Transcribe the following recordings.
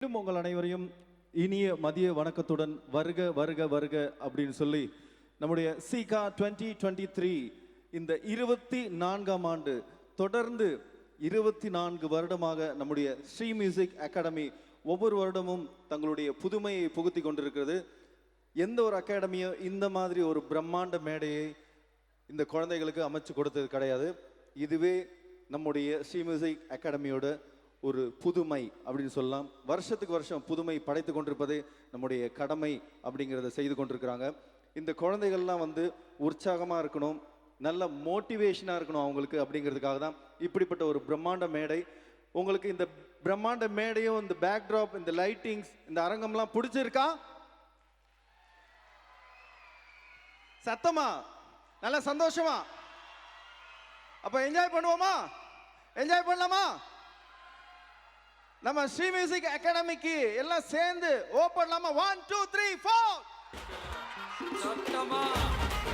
மீண்டும் உங்கள் அனைவரையும் இனிய மதிய வணக்கத்துடன் வருக வருக வருக அப்படின்னு சொல்லி நம்முடைய சீகா 2023 இந்த 24ஆம் ஆண்டு தொடர்ந்து 24 வருடமாக நம்முடைய ஸ்ரீ மியூசிக் அகாடமி ஒவ்வொரு வருடமும் தங்களுடைய புதுமையை புகுத்தி கொண்டிருக்கிறது. எந்த ஒரு அகாடமியும் இந்த மாதிரி ஒரு பிரம்மாண்ட மேடையை இந்த குழந்தைகளுக்கு அமைச்சு கொடுத்தது கிடையாது. இதுவே நம்முடைய ஸ்ரீ மியூசிக் அகாடமியோட ஒரு புதுமை அப்படின்னு சொல்லலாம். வருஷத்துக்கு வருஷம் புதுமை படைத்து கொண்டிருப்பதே நம்முடைய கடமை அப்படிங்கிறத செய்து கொண்டிருக்கிறாங்க. இந்த குழந்தைகள்லாம் உற்சாகமாக இருக்கணும், நல்ல மோட்டிவேஷனாக இருக்கணும் அவங்களுக்கு அப்படிங்கிறதுக்காக தான் இப்படிப்பட்ட ஒரு பிரம்மாண்ட மேடை. உங்களுக்கு இந்த பிரம்மாண்ட மேடையும் இந்த பேக்ட்ராப், இந்த லைட்டிங்ஸ், இந்த அரங்கம்லாம் பிடிச்சிருக்கா? சத்தமா? நல்ல சந்தோஷமா? அப்ப என்ஜாய் பண்ணுவோமா? என்ஜாய் பண்ணலாமா? நம்ம ஸ்ரீ மியூசிக் அகாடமிக்கு எல்லாம் சேர்ந்து ஓப்பன்லாமா? 1 2 3 4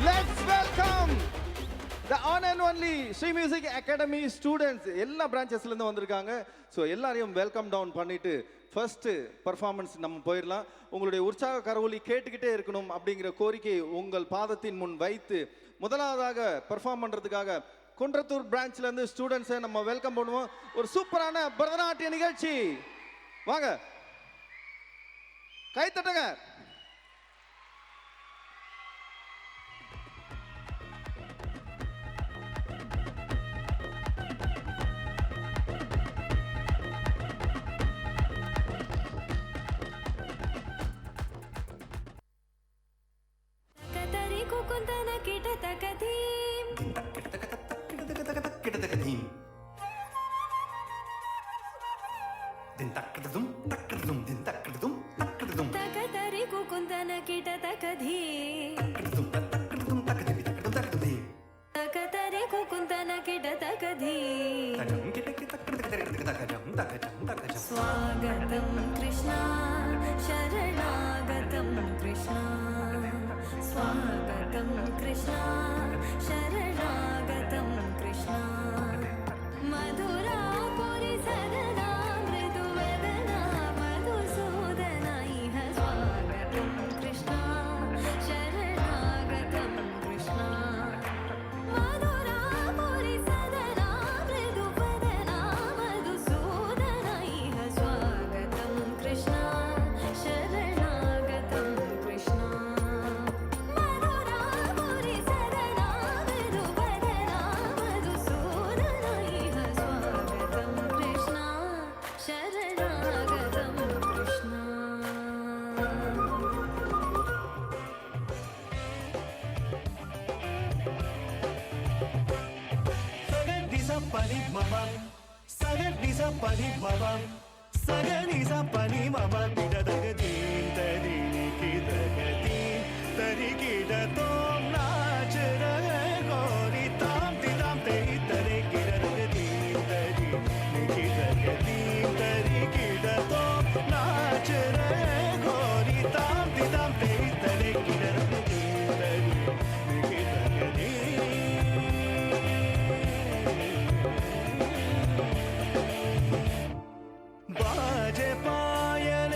let's welcome the on and only Shri music academy students. எல்லா பிரான்ச்சஸ்ல இருந்து வந்திருக்காங்க. ஸோ எல்லாரையும் வெல்கம் டவுன் பண்ணிட்டு ஃபர்ஸ்ட் பர்ஃபார்மன்ஸ் நம்ம போயிடலாம். உங்களுடைய உற்சாக கரவொலி கேட்டுக்கிட்டே இருக்கணும் அப்படிங்கிற கோரிக்கை உங்கள் பாதத்தின் முன் வைத்து முதலாவதாக பர்ஃபார்ம் பண்றதுக்காக குன்றத்தூர் பிரான்ச்ல இருந்து ஸ்டூடெண்ட்ஸை நம்ம வெல்கம் பண்ணுவோம். ஒரு சூப்பரான பரதநாட்டிய நிகழ்ச்சி. வாங்க, கை தட்டுங்க. स्वागतं कृष्णा शरणागतं कृष्णा स्वागतं कृष्णा शरणागतं कृष्णा मधुरापुरि सदना मृदुवदना मधुसूदना इह स्वागतं कृष्णा शरणागतं कृष्णा मधुरापुरि सदना मृदुवदना मधुसूदना इह स्वागतं कृष्णा शरणागतं कृष्णा मधुरापुरि सदना मृदुवदना मधुसूदना इह स्वागतं Krishna शरणागतं Krishna Sagadisa pani mama, sagadisa pani mama, sagadisa pani mama. Kita tagadin tadi kita gadin tadi kita tom naach rahe gori tam ti tam te tadi kita tagadin tadi kita gadin tadi kita tom naach rahe gori tam ti tam te tadi kita tagadin tadi kita gadin. बाजे पायल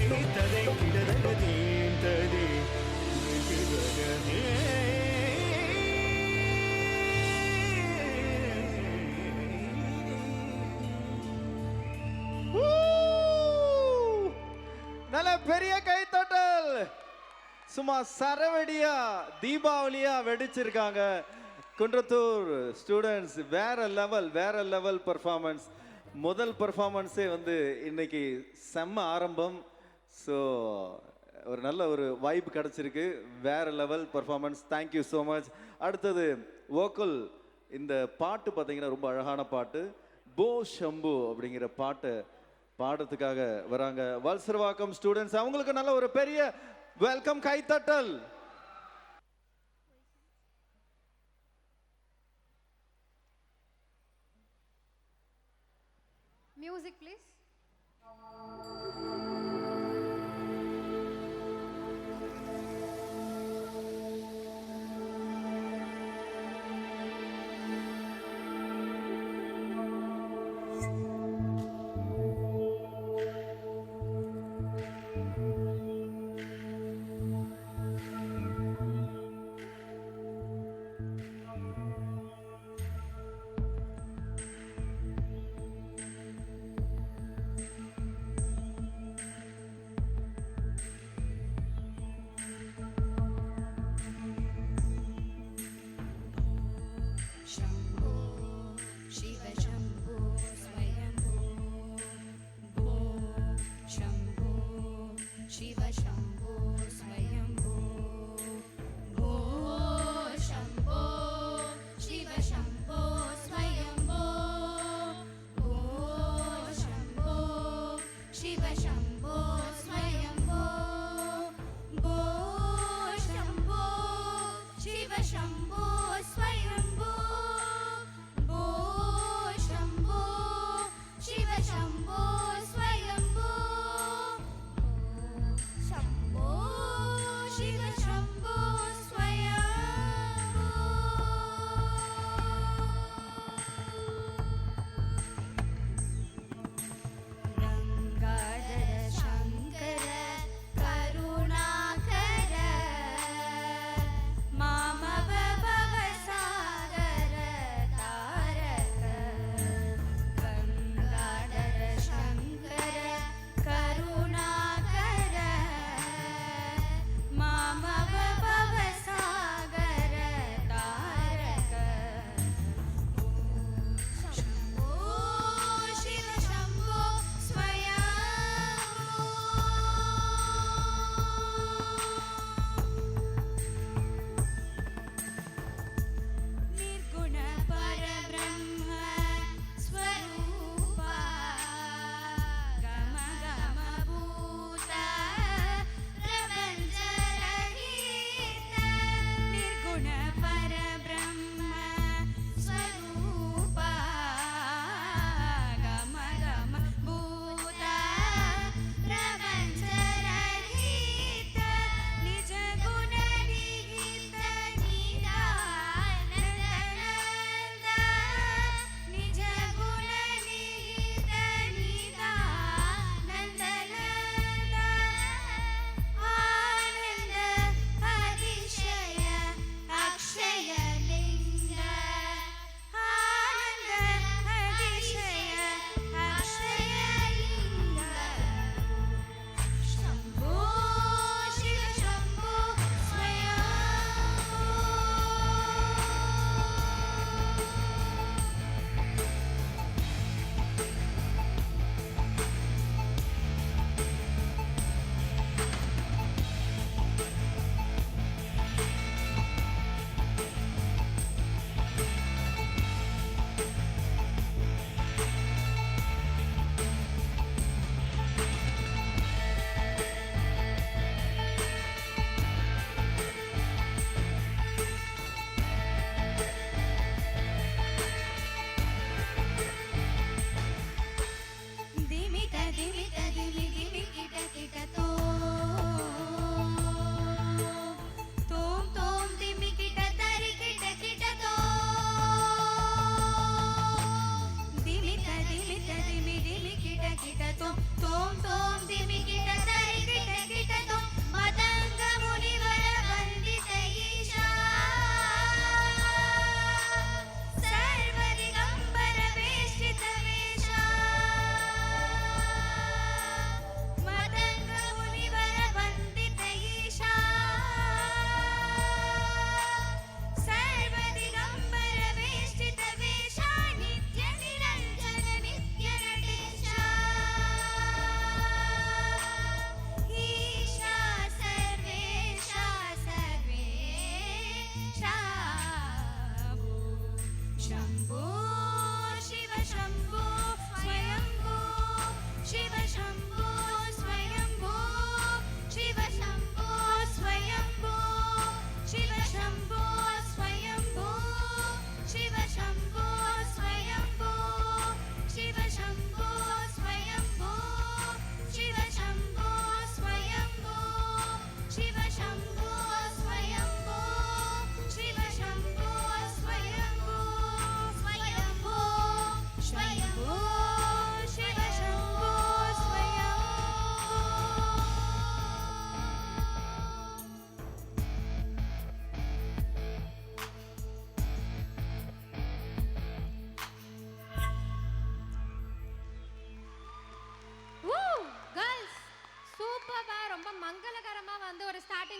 ததை கிடதகதீம் ததி நல்ல பெரிய கைத்தட்டல். சும்மா சரவெடியா தீபாவளியா வெடிச்சிருக்காங்க Kundrathur students. வேற level performance. முதல் பர்ஃபார்மன்ஸே வந்து இன்னைக்கு செம்ம ஆரம்பம். ஸோ ஒரு நல்ல ஒரு வைப் கிடச்சிருக்கு. வேற level performance. Thank you so much. அடுத்தது வோக்கல். இந்த பாட்டு பார்த்தீங்கன்னா ரொம்ப அழகான பாட்டு. போ ஷம்பு அப்படிங்கிற பாட்டு பாடுறதுக்காக வராங்க வல்சர்வாக்கம் ஸ்டூடெண்ட்ஸ். அவங்களுக்கு நல்ல ஒரு பெரிய வெல்கம் கைத்தட்டல். Music, please.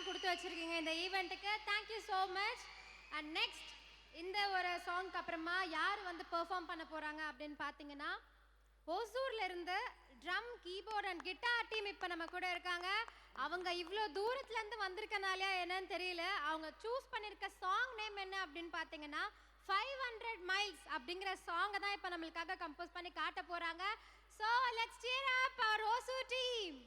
கொடுத்து வச்சிருக்கீங்க இந்த ஈவெண்ட்டுக்கு. Thank you so much. And next இந்த ஒரு சாங்க்கு அப்புறமா யார் வந்து பெர்ஃபார்ம் பண்ண போறாங்க அப்படின்னு பார்த்தீங்கன்னா, ஓசூர்ல இருந்து drum, keyboard and guitar team இப்போ நம்ம கூட இருக்காங்க. அவங்க இவ்வளோ தூரத்துல இருந்து வந்திருக்கனாலயா என்னன்னு தெரியல, அவங்க சூஸ் பண்ணியிருக்க சாங் நேம் என்ன அப்படின்னு பார்த்தீங்கன்னா 500 மைல்ஸ் அப்படிங்கிற சாங்கை தான் இப்போ நம்மளுக்காக கம்போஸ் பண்ணி காட்ட போறாங்க. So let's cheer up our Hosur team.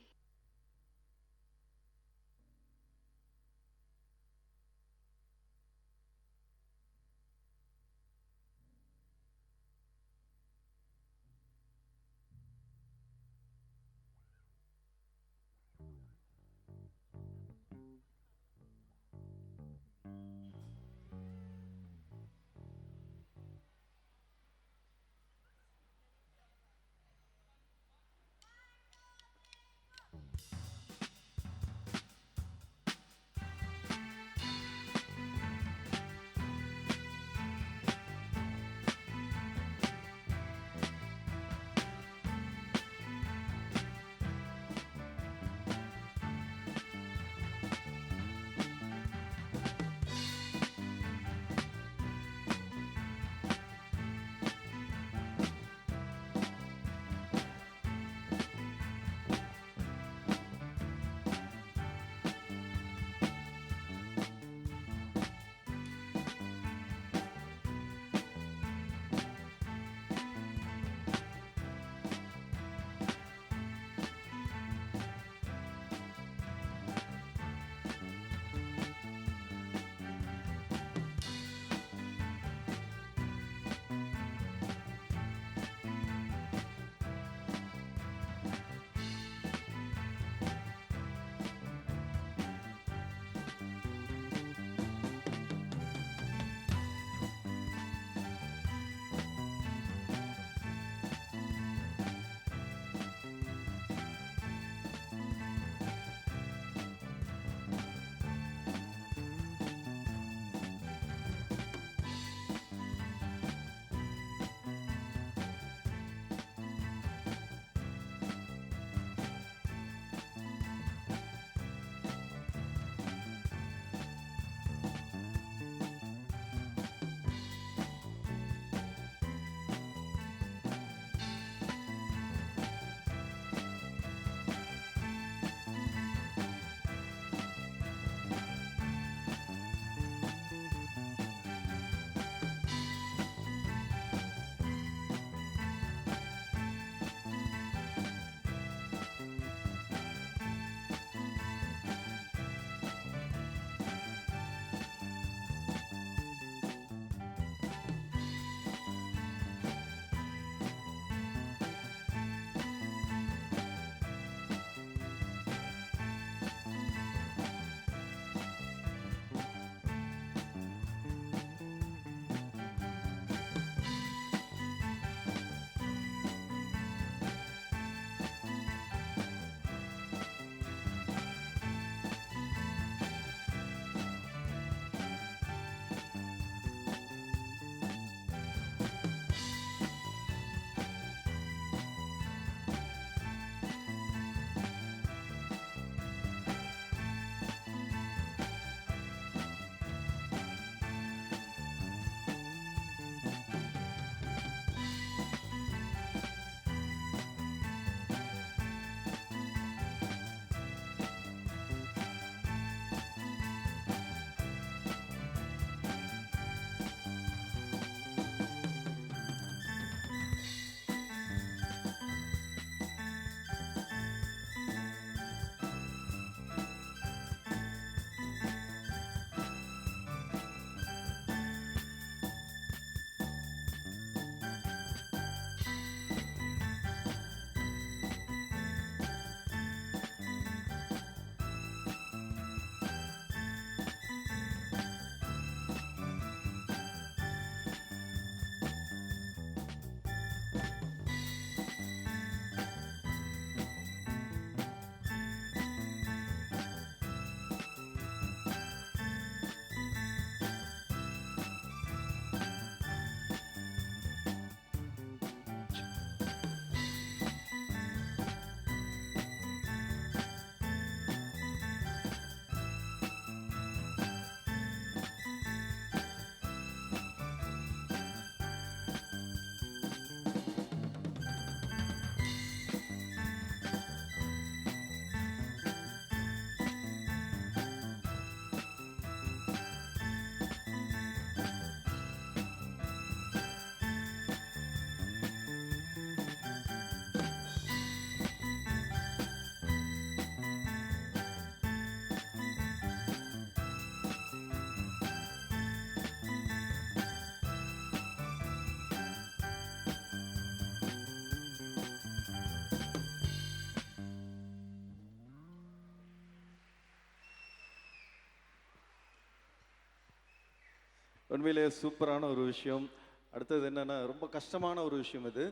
உண்மையிலேயே சூப்பரான ஒரு விஷயம். அடுத்தது என்னன்னா ரொம்ப கஷ்டமான ஒரு விஷயம் இது.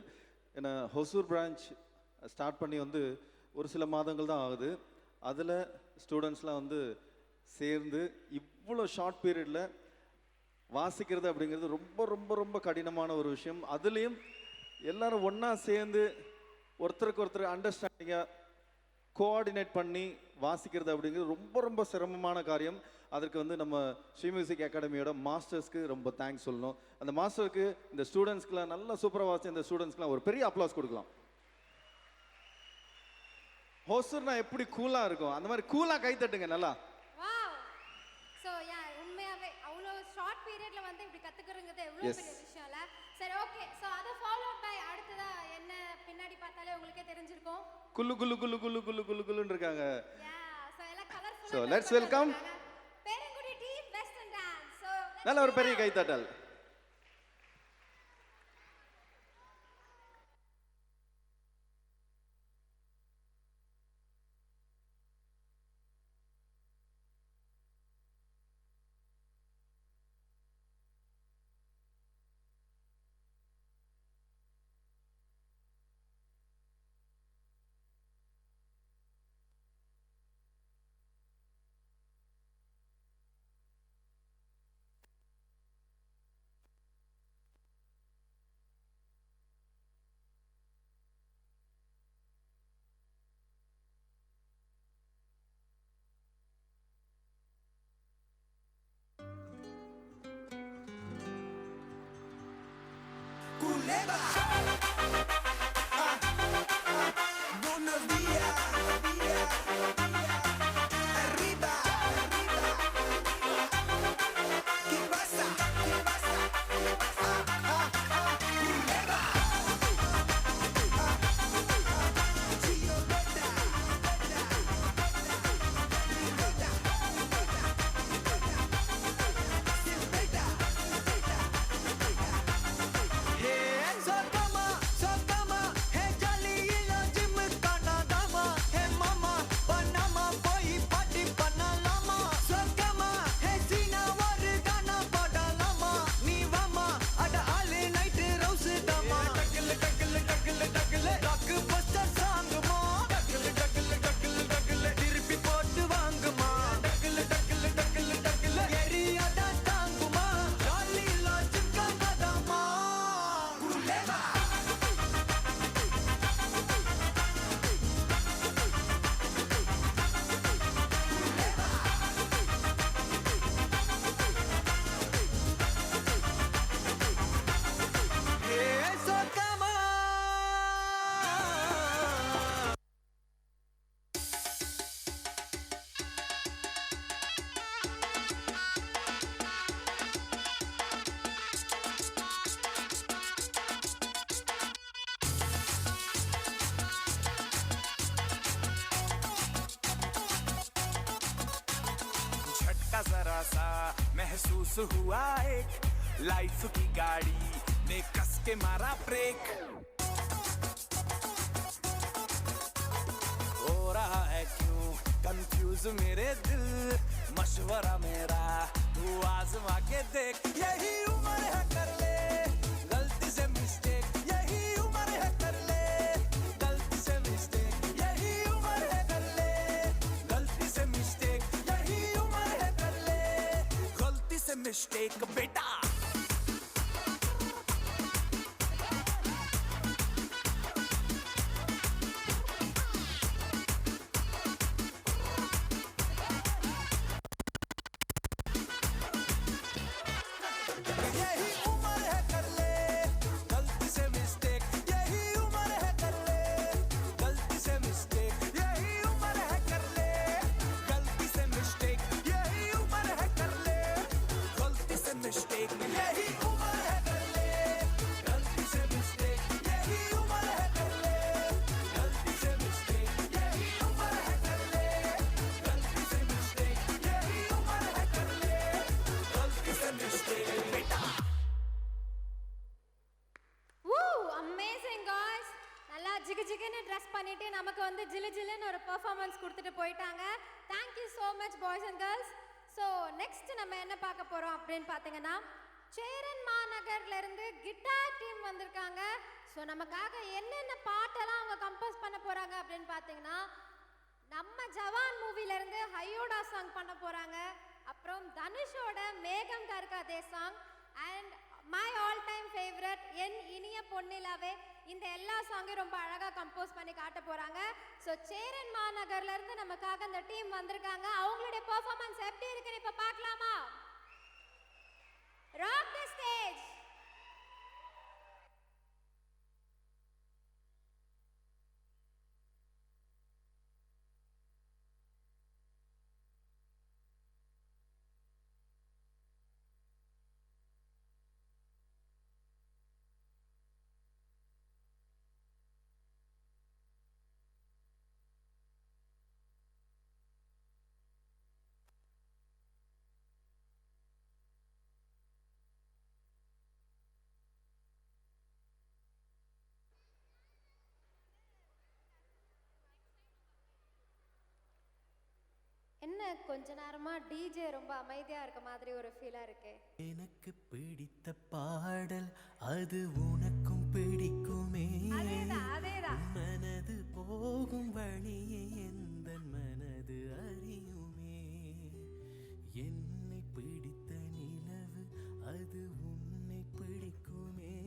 ஏன்னா ஹொசூர் பிரான்ச் ஸ்டார்ட் பண்ணி வந்து ஒரு சில மாதங்கள் தான் ஆகுது. அதில் ஸ்டூடெண்ட்ஸ்லாம் வந்து சேர்ந்து இவ்வளோ ஷார்ட் பீரியடில் வாசிக்கிறது அப்படிங்கிறது ரொம்ப ரொம்ப ரொம்ப கடினமான ஒரு விஷயம். அதுலேயும் எல்லாரும் ஒன்றா சேர்ந்து ஒருத்தருக்கு ஒருத்தர் அண்டர்ஸ்டாண்டிங்காக கோஆர்டினேட் பண்ணி வாசிக்கிறது அப்படிங்கிறது ரொம்ப ரொம்ப சிரமமான காரியம். அதற்கு வந்து நம்ம ஸ்ரீ மியூசிக் அகாடமியோட மாஸ்டர்ஸ்க்கு ரொம்ப தேங்க்ஸ் சொல்லணும். அந்த மாஸ்டருக்கு இந்த ஸ்டூடெண்ட்ஸ்க்குலாம் நல்லா சூப்பராக வாசிச்ச இந்த ஸ்டூடெண்ட்ஸ்க்குலாம் ஒரு பெரிய அப்ளாஸ் கொடுக்கலாம். ஹோசூர்னா எப்படி கூலாக இருக்கும், அந்த மாதிரி கூலாக கை தட்டுங்க நல்லா. வாவ். சோ யா, உண்மையாவே அவ்வளோ ஷார்ட் பீரியட்ல வந்து இப்படி கத்துக்கிறதுங்கிறது எவ்வளோ Yes. பெரிய விஷயம்ல. சரி, ஓகே. சோ அதை ஃபாலோ பை அடுத்ததா என்ன பின்னாடி பார்த்தாலே உங்களுக்கே தெரிஞ்சிருக்கும். குல்லு குல்லு குல்லு குல்லு குல்லு குல்லு குல்லுன்னு இருக்காங்க. யா, சோ எல்லாம் கலர்ஃபுல்லா. So, let's welcome Perungudi team western dance. So நல்ல ஒரு பெரிய கைத்தட்டல். Buenos días. Arriba. ¿Qué pasa? झटका जरा सा महसूस हुआ एक लाइफ की गाड़ी ने कस के मारा ब्रेक हो रहा है क्यों कंफ्यूज मेरे दिल मशवरा मेरा तू आजमा के देख यही उम्र है कर ले गलती से मिस्टेक यही उम्र है कर ले गलती से मिस्टेक यही उम्र है कर ले गलती से मिस्टेक यही उम्र है कर ले गलती से मिस्टेक बेटा यही उम्र है कर ले गलती से मिस्टेक यही उम्र है कर ले गलती से मिस्टेक यही उम्र है कर ले गलती से मिस्टेक यही उम्र है कर ले गलती से मिस्टेक यही उम्र है कर ले गलती से मिस्टेक यही उम्र है कर ले गलती से मिस्टेक यही उम्र है कर ले गलती से मिस्टेक यही उम्र है कर ले गलती से मिस्टेक बेटा Woo! Amazing guys. நல்லா ஜிகு ஜிகுன்னு ட்ரெஸ் பண்ணிட்டு நமக்கு வந்து ஜிலு ஜிலுன்னு ஒரு பெர்ஃபார்மன்ஸ் கொடுத்துட்டு போயிட்டாங்க. Thank you so much boys and girls. So next நம்ம என்ன பார்க்க போறோம் அப்படின்னு பார்த்தீங்கன்னா சேரன் மாநகர்ல இருந்து கிட்டார் டீம் வந்திருக்காங்க. ஸோ நமக்காக என்னென்ன பாட்டெல்லாம் அவங்க கம்போஸ் பண்ண போறாங்க அப்படின்னு பார்த்தீங்கன்னா, நம்ம ஜவான் மூவில இருந்து ஹையோடா சாங் பண்ண போறாங்க. அப்புறம் தனுஷோட மேகம் கர்காதே song and my all time favourite என் இனிய பொன்னிலாவே, இந்த எல்லா சாங்கையும் ரொம்ப அழகா கம்போஸ் பண்ணி காட்ட போறாங்க. ஸோ சேரன் மாநகர்ல இருந்து நமக்காக அந்த டீம் வந்திருக்காங்க. அவங்களுடைய பெர்ஃபார்மன்ஸ் எப்படி இருக்குன்னு இப்ப பார்க்கலாமா? Rock the stage. என்ன கொஞ்ச நேரமா டிஜே ரொம்ப அமைதியா இருக்க மாதிரி ஒரு ஃபீலா இருக்கு. எனக்கு பிடித்த பாடல் அது உனக்கும் பிடிக்குமே. அதேதான். மனது போகும் வழியை எந்த மனது அறியுமே. என்னை பிடித்த நிலவு அது உன்னை பிடிக்குமே.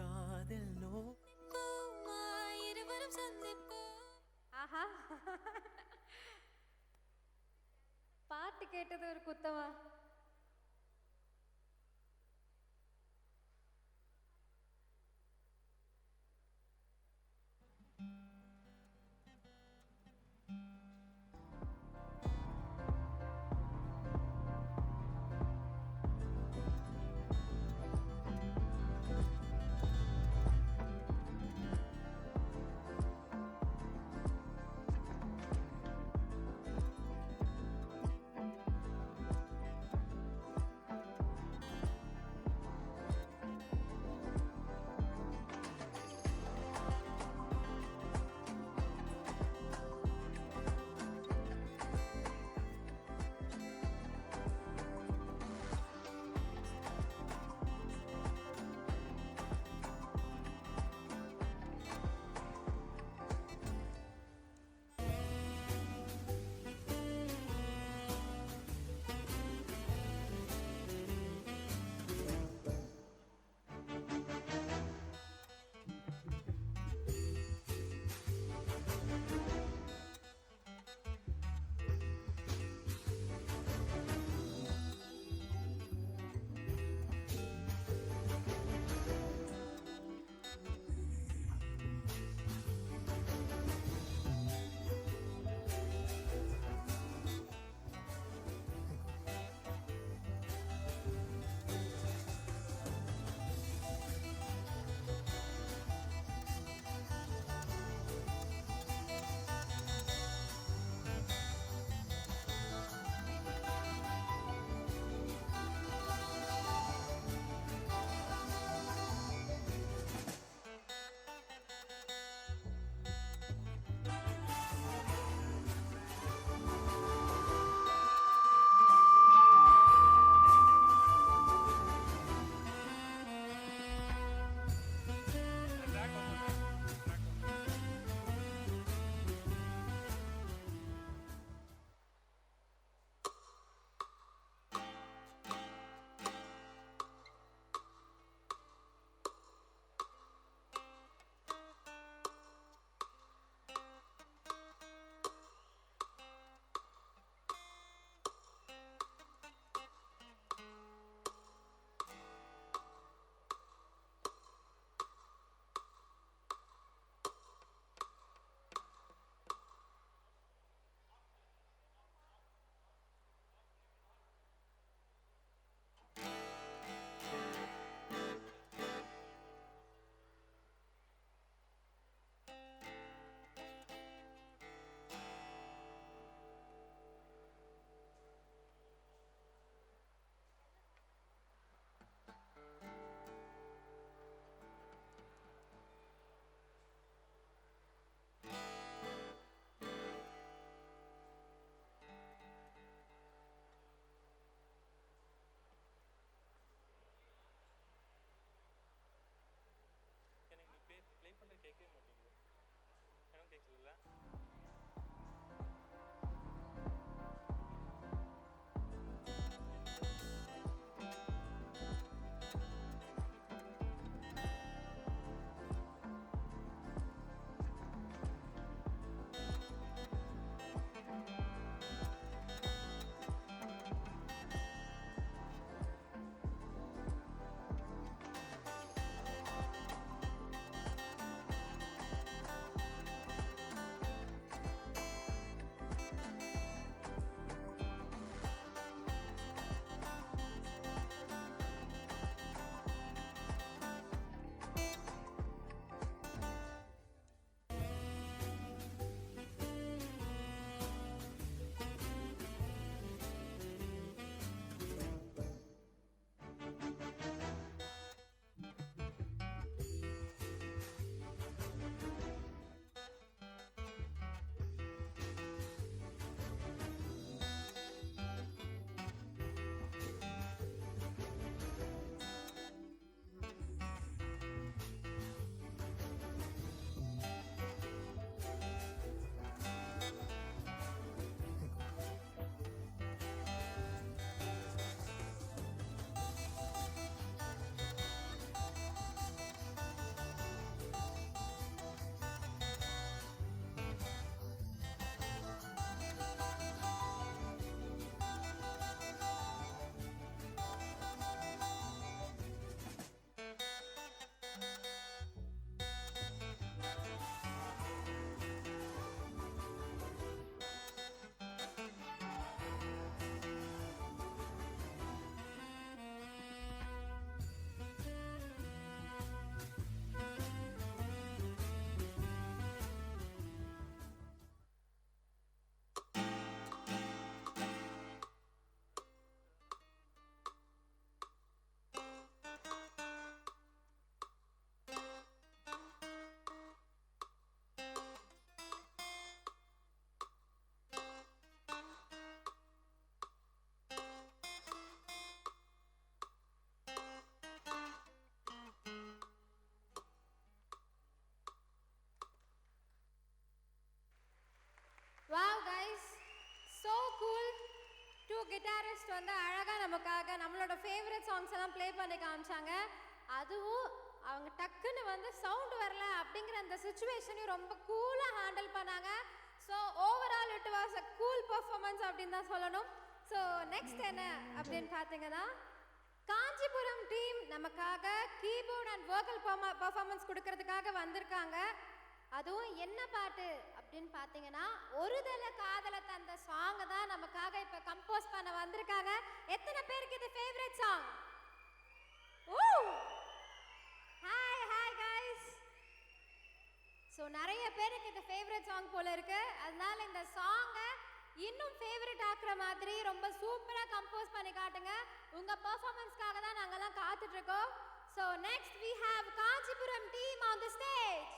காதல் இருவரும் சந்திப்போம். ஆஹா, பாட்டு கேட்டது ஒரு குத்தமா? கிட்டாரிஸ்ட் வந்து அழகா நமக்காக நம்மளோட ஃபேவரட் சாங்ஸ் எல்லாம் ப்ளே பண்ணி காமிச்சாங்க. அதுவும் அவங்க டக்குன்னு வந்து சவுண்ட் வரல அப்படிங்கிற அந்த சுச்சுவேஷனையும் ரொம்ப கூலா ஹேண்டில் பண்ணாங்க. So overall it was a cool performance அப்படின்னு தான் சொல்லணும். ஸோ நெக்ஸ்ட் என்ன அப்படின்னு பார்த்தீங்கன்னா, காஞ்சிபுரம் டீம் நமக்காக கீபோர்ட் அண்ட் வோக்கல் பெர்ஃபார்மன்ஸ் கொடுக்கறதுக்காக வந்திருக்காங்க. அதுவும் என்ன பாட்டு அப்படின்னு பார்த்தீங்கன்னா, ஒருதல காதல தந்த சாங் தான் நமக்காக இப்போ கம்போஸ் பண்ண வந்திருக்காங்க. எத்தனை பேருக்கு இது ஃபேவரட் சாங்? ஓ ஹாய் ஹாய் கைஸ். ஸோ நிறைய பேருக்கு இது ஃபேவரட் சாங் போல இருக்கு. அதனால இந்த சாங்கை இன்னும் ஃபேவரட் ஆக்குற மாதிரி ரொம்ப சூப்பரா கம்போஸ் பண்ணி காட்டுங்க. உங்க பெர்ஃபார்மன்ஸ்க்காக தான் நாங்கெல்லாம் காத்துட்டு இருக்கோம். So next we have Kanchipuram team on the stage.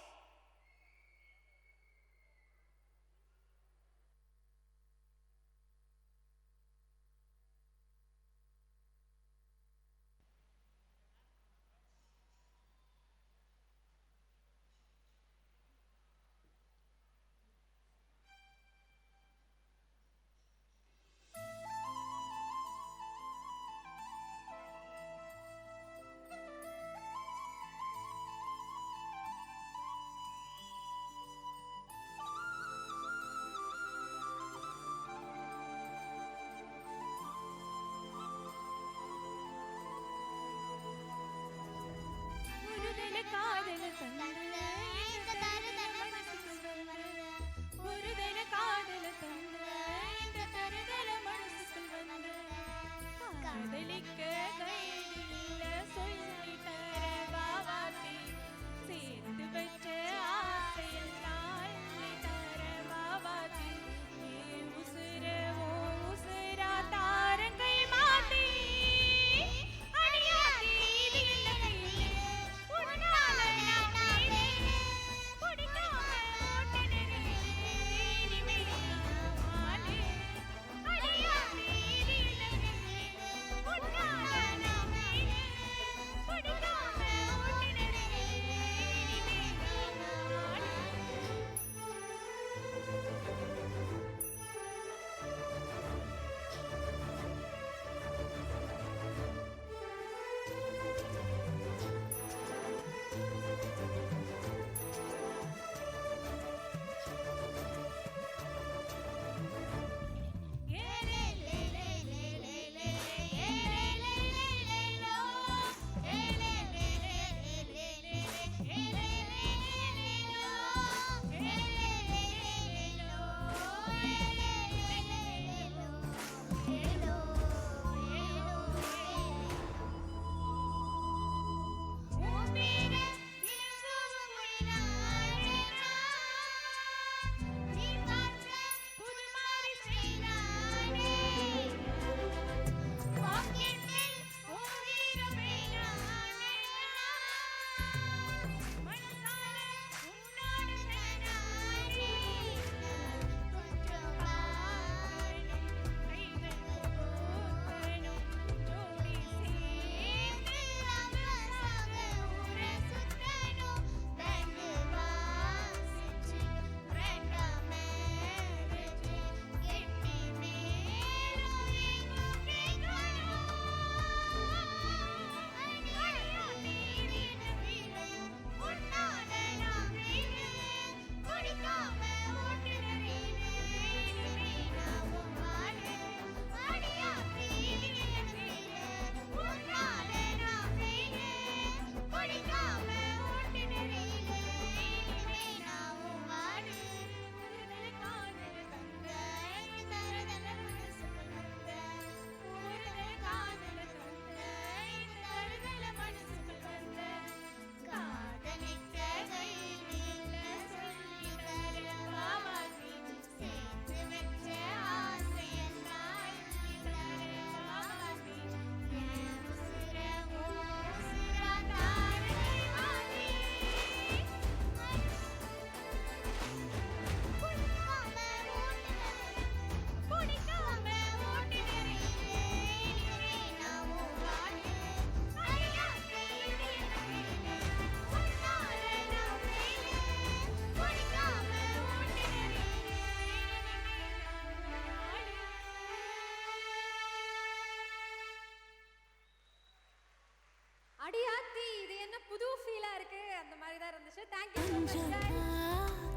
புது ஃபீலா இருக்கு அந்த மாதிரி தான் இருந்துச்சு. Thank you so much guys.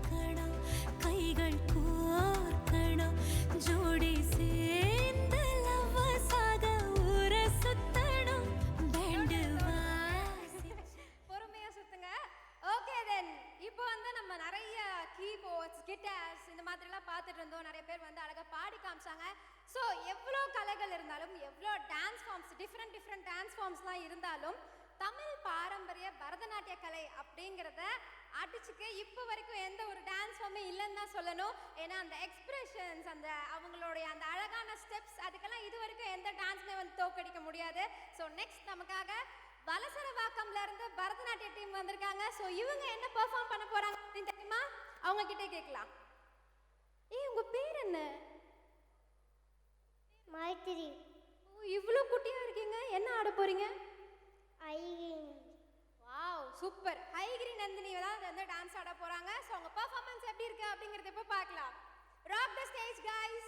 பார்க்கணும், கைகள் கோர்க்கணும், ஜோடி சேர்ந்து லவ்வஸாக ஊர சுத்தணும், பேண்டு வாசி பொறுமையா சுத்துங்க. ஓகே தென் இப்போ வந்து நம்ம நிறைய கீபோர்ட்ஸ் கிட்டார்ஸ் இந்த மாதிரிலாம் பார்த்துட்டு இருந்தோம். நிறைய பேர் வந்து அழகா பாடி காமிச்சாங்க. ஸோ எவ்வளோ கலைகள் இருந்தாலும் எவ்வளோ டான்ஸ் ஃபார்ம்ஸ் டிஃப்ரெண்ட் டான்ஸ் ஃபார்ம்ஸ்லாம் இருந்தாலும் தமிழ் பாரம்பரிய பரதநாட்டிய கலை அப்படிங்கிறத அடிச்சுக்க இப்போ வரைக்கும் எந்த ஒரு டான்ஸ் ஃபார்மே இல்லைன்னு தான் சொல்லணும். ஏன்னா அந்த எக்ஸ்பிரஷன்ஸ் அந்த அவங்களுடைய அந்த அழகான ஸ்டெப்ஸ் அதுக்கெல்லாம் இது வரைக்கும் எந்த டான்ஸுமே வந்து தோக்கடிக்க முடியாது. ஸோ நெக்ஸ்ட் நமக்காக வலசரவாக்கம்ல இருந்து பரதநாட்டிய டீம் வந்திருக்காங்க. ஸோ இவங்க என்ன பெர்ஃபார்ம் பண்ண போறாங்க அப்படின்னு தெரியுமா? அவங்க கிட்டே கேட்கலாம். உங்க பேர் என்ன? மைத்திரி. இவ்வளோ குட்டியா இருக்கீங்க, என்ன ஆட போறீங்க? ஐகிங். Wow super. ஹைகிரி நந்தினி தான் வந்து டான்ஸ் ஆட போறாங்க. ஸோ அவங்க பெர்ஃபார்மன்ஸ் எப்படி இருக்கு அப்படிங்கறத இப்போ பார்க்கலாம். Rock the stage guys.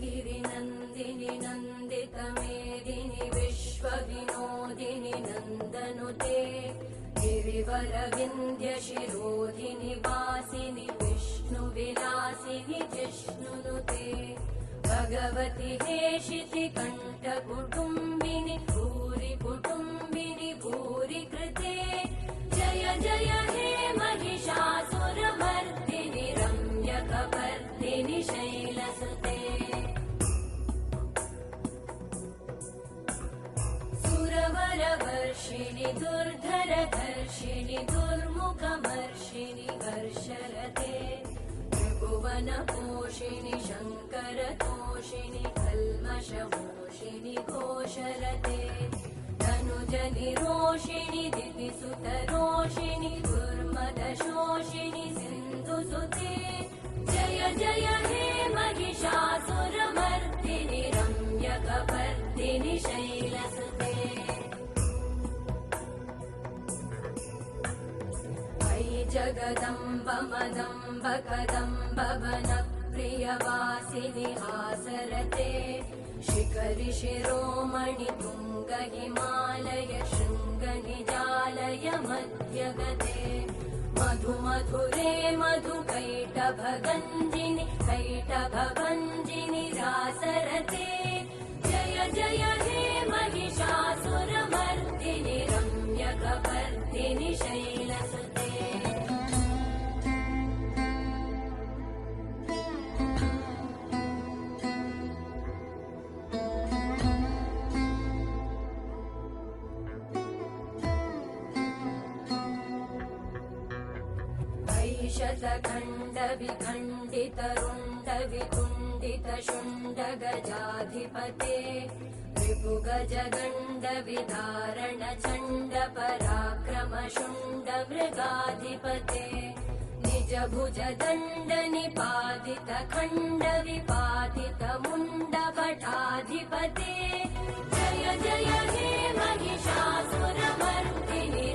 गिरिनन्दिनि नन्दितमेदिनि विश्वविनोदिनि नन्दनुते गिरिवरविन्द्यशिरोधिनि वासिनि विष्णुविलासिनि जिष्णुनुते भगवति हेशिति कण्ठकुटुम्बिनि भूरि कुटुम्बिनि भूरि कृते जय जय हे महिषासुरमर्दिनि रम्यकपर्दिनि शैलसुते सुरवरवर्षिणि दुर्धरधर्षिणि दुर्मुखमर्षिणि हर्षरते त्रिभुवनपोषिणि शङ्करतोषिणि कल्मषमोषिणि घोषरते तनुजनिरोषिणि दितिसुतरोषिणि दुर्मदशोषिणि सिन्धुसुते जय जय हे महिषासुरमर्दिनि रम्यकपर्दिनि शैलसुते अयि जगदम्ब मदम्ब कदम्ब वनप्रियवासिनि हासरते शिखरि शिरोमणि तुङ्ग हिमालय शृङ्गनिजालय मध्यगते मधुमधुरे मधुकैटभगञ्जिनि कैटभभञ्जिनि रासरते जय जय हे महिषासुरमर्दिनि रम्यकपर्दिनि शैलसुते शतखण्डविखण्डितरुण्डवितुण्डितशुण्डगजाधिपते रिपुगजगण्डविधारणचण्ड पराक्रमशुण्डमृगाधिपते निजभुजदण्ड निपातितखण्डविपातितमुण्डभटाधिपते जय जय हे महिषासुरमर्दिनि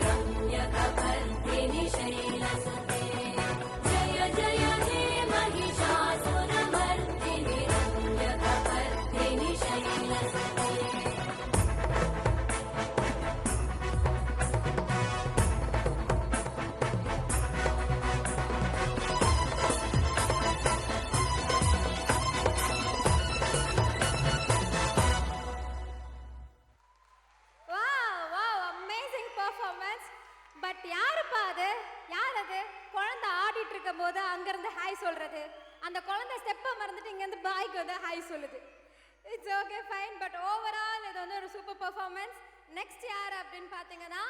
रम्यकपर्दिनि शैलसुते जय जय हे महिषासुरमर्दिनि रम्यकपर्दिनि शैलसुते வாவ் வாவ் யாருப்பா அது? யார் அது? குழந்தை ஆடிட்டு இருக்கும் போது அங்கிருந்து ஹாய் சொல்றது, அந்த குழந்தை ஸ்டெப்பை மறந்துட்டு இங்கேருந்து பாய்க்கு வந்து ஹாய் சொல்லுது. It's okay fine, but overall இது வந்து ஒரு சூப்பர் பெர்ஃபார்மன்ஸ். நெக்ஸ்ட் யார் அப்படின்னு பார்த்தீங்கன்னா